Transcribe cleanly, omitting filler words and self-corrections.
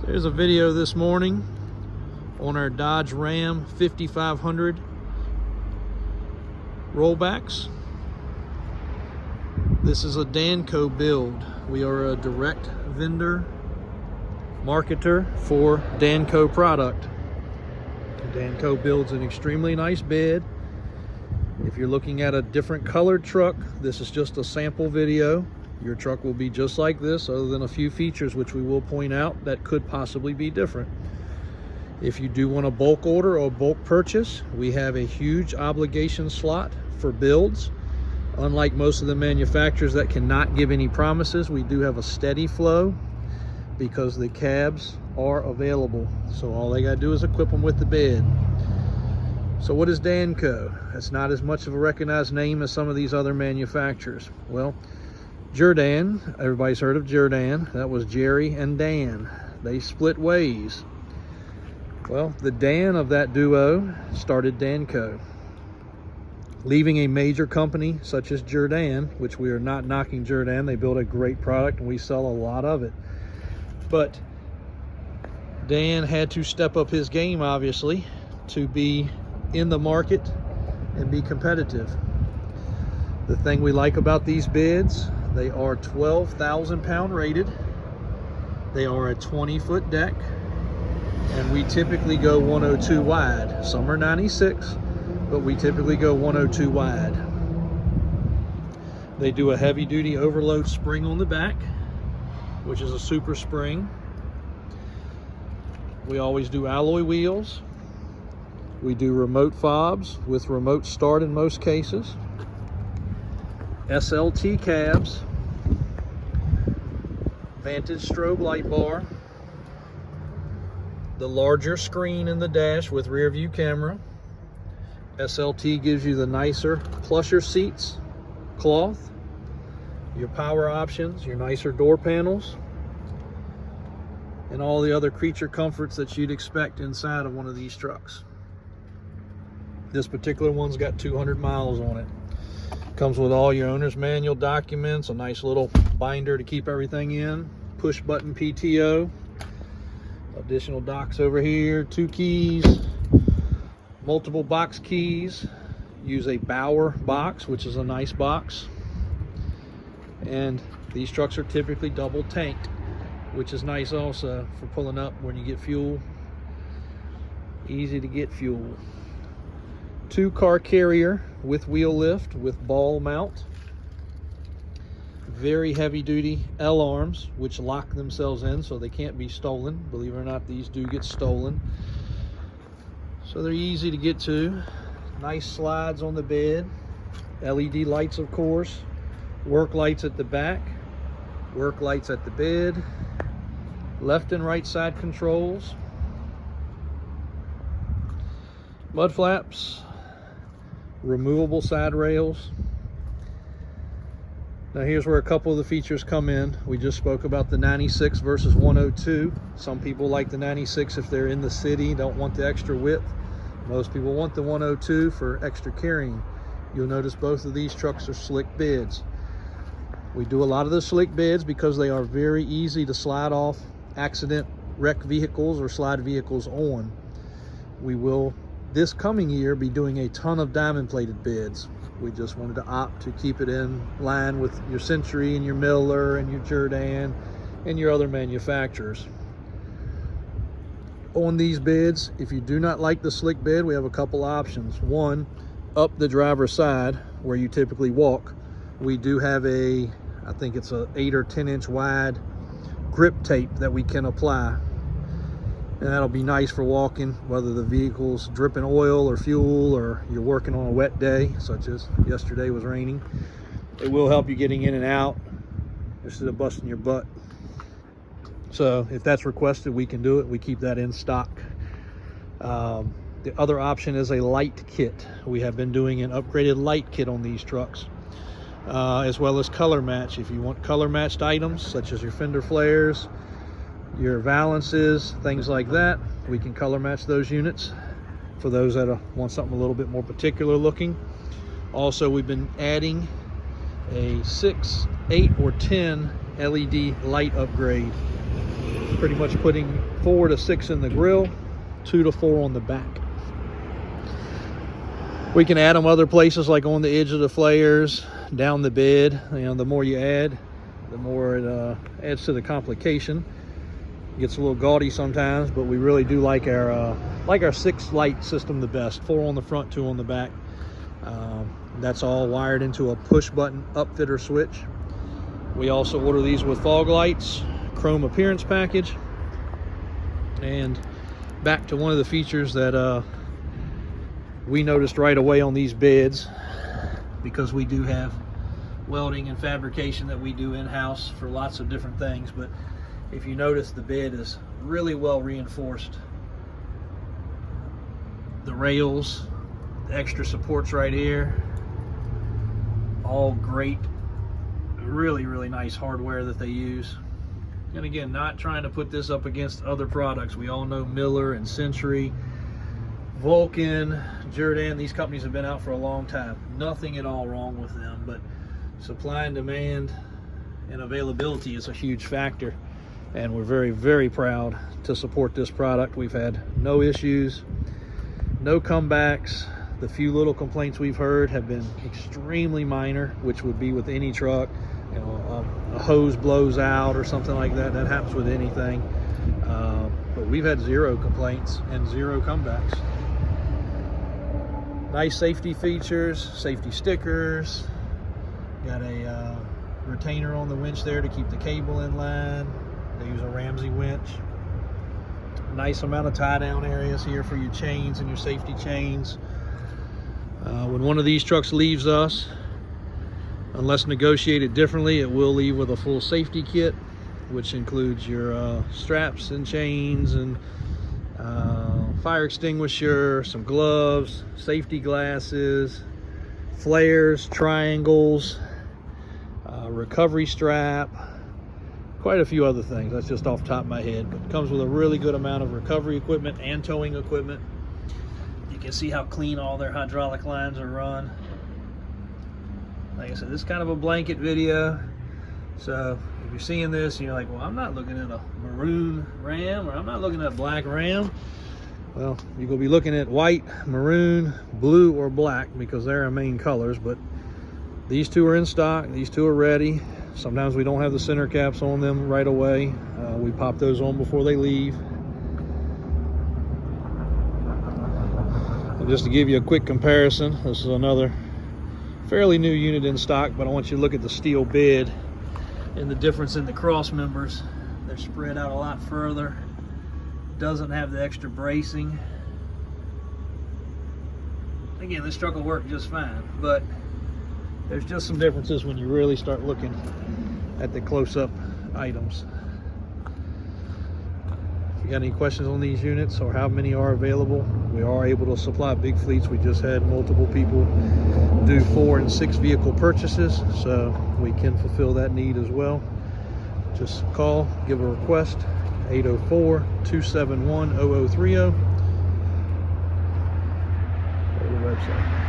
There's a video this morning on our Dodge Ram 5500 rollbacks. This is a Danco build. We are a direct vendor marketer for Danco product. Danco builds an extremely nice bed. If you're looking at a different colored truck, this is just a sample video. Your truck will be just like this, other than a few features which we will point out that could possibly be different. If you do want a bulk order or bulk purchase, we have a huge obligation slot for builds. Unlike most of the manufacturers that cannot give any promises, we do have a steady flow because the cabs are available. So all they gotta do is equip them with the bed. So what is Danco? It's not as much of a recognized name as some of these other manufacturers. Well, Jerdan, everybody's heard of Jerdan. That was Jerry and Dan. They split ways. Well, the Dan of that duo started Danco. Leaving a major company such as Jerdan, which we are not knocking Jerdan, they build a great product and we sell a lot of it. But Dan had to step up his game, obviously, to be in the market and be competitive. The thing we like about these beds, they are 12,000 pound rated. They are a 20-foot deck, and we typically go 102 wide. Some are 96, but we typically go 102 wide. They do a heavy duty overload spring on the back, which is a super spring. We always do alloy wheels. We do remote fobs with remote start in most cases. SLT cabs, vantage strobe light bar, the larger screen in the dash with rear view camera. SLT gives you the nicer, plusher seats, cloth, your power options, your nicer door panels, and all the other creature comforts that you'd expect inside of one of these trucks. This particular one's got 200 miles on it. Comes with all your owner's manual documents, a nice little binder to keep everything in, push button PTO, additional docks over here, 2 keys, multiple box keys, use a Bauer box, which is a nice box. And these trucks are typically double tanked, which is nice also for pulling up when you get fuel. Easy to get fuel. 2-car carrier with wheel lift with ball mount. Very heavy duty L-arms which lock themselves in so they can't be stolen. Believe it or not, these do get stolen. So they're easy to get to. Nice slides on the bed. LED lights, of course. Work lights at the back. Work lights at the bed. Left and right side controls. Mud flaps. Removable side rails. Now here's where a couple of the features come in. We just spoke about the 96 versus 102. Some people like the 96 if they're in the city, don't want the extra width. Most people want the 102 for extra carrying. You'll notice both of these trucks are slick beds. We do a lot of the slick beds because they are very easy to slide off accident wreck vehicles or slide vehicles on. We will this coming year be doing a ton of diamond plated beds. We just wanted to opt to keep it in line with your Century and your Miller and your Jerdan and your other manufacturers. On these beds, if you do not like the slick bed, we have a couple options. One, up the driver's side where you typically walk, we do have a, I think it's a 8 or 10 inch wide grip tape that we can apply. And that'll be nice for walking, whether the vehicle's dripping oil or fuel or you're working on a wet day, such as yesterday was raining. It will help you getting in and out instead of busting your butt. So if that's requested, we can do it. We keep that in stock. The other option is a light kit. We have been doing an upgraded light kit on these trucks, as well as color match. If you want color matched items, such as your fender flares, your valances, things like that, we can color match those units for those that want something a little bit more particular looking. Also, we've been adding a 6, 8, or 10 LED light upgrade. pretty much putting 4 to 6 in the grill, 2 to 4 on the back. We can add them other places, like on the edge of the flares, down the bed. You know, the more you add, the more it adds to the complication. It gets a little gaudy sometimes, but we really do like our 6 light system the best. 4 on the front, 2 on the back. That's all wired into a push button upfitter switch. We also order these with fog lights, chrome appearance package. And back to one of the features that we noticed right away on these beds, because we do have welding and fabrication that we do in-house for lots of different things. But if you notice, the bed is really well reinforced. The rails, the extra supports right here, all great, really nice hardware that they use. And again, not trying to put this up against other products. We all know Miller and Century, Vulcan, Jordan. These companies have been out for a long time. Nothing at all wrong with them, but supply and demand and availability is a huge factor. And we're very proud to support this product. We've had no issues, no comebacks. The few little complaints we've heard have been extremely minor, which would be with any truck. You know, a hose blows out or something like that. That happens with anything. But we've had 0 complaints and 0 comebacks. Nice safety features, safety stickers. Got a retainer on the winch there to keep the cable in line. They use a Ramsey winch. Nice amount of tie down areas here for your chains and your safety chains. When one of these trucks leaves us, unless negotiated differently, it will leave with a full safety kit, which includes your straps and chains and fire extinguisher, some gloves, safety glasses, flares, triangles, recovery strap, quite a few other things. That's just off the top of my head, but it comes with a really good amount of recovery equipment and towing equipment. You can see how clean all their hydraulic lines are run. Like I said, this is kind of a blanket video, so if you're seeing this and you're like, well, I'm not looking at a maroon Ram, or I'm not looking at a black Ram, well, you're going to be looking at white, maroon, blue, or black, because they're our main colors. But these 2 are in stock. These 2 are ready. Sometimes we don't have the center caps on them right away. We pop those on before they leave. And just to give you a quick comparison, this is another fairly new unit in stock, but I want you to look at the steel bed and the difference in the cross members. They're spread out a lot further. Doesn't have the extra bracing. Again, this truck will work just fine, but there's just some differences when you really start looking at the close-up items. If you got any questions on these units or how many are available, we are able to supply big fleets. We just had multiple people do 4 and 6 vehicle purchases, so we can fulfill that need as well. Just call, give a request, 804-271-0030, or the website.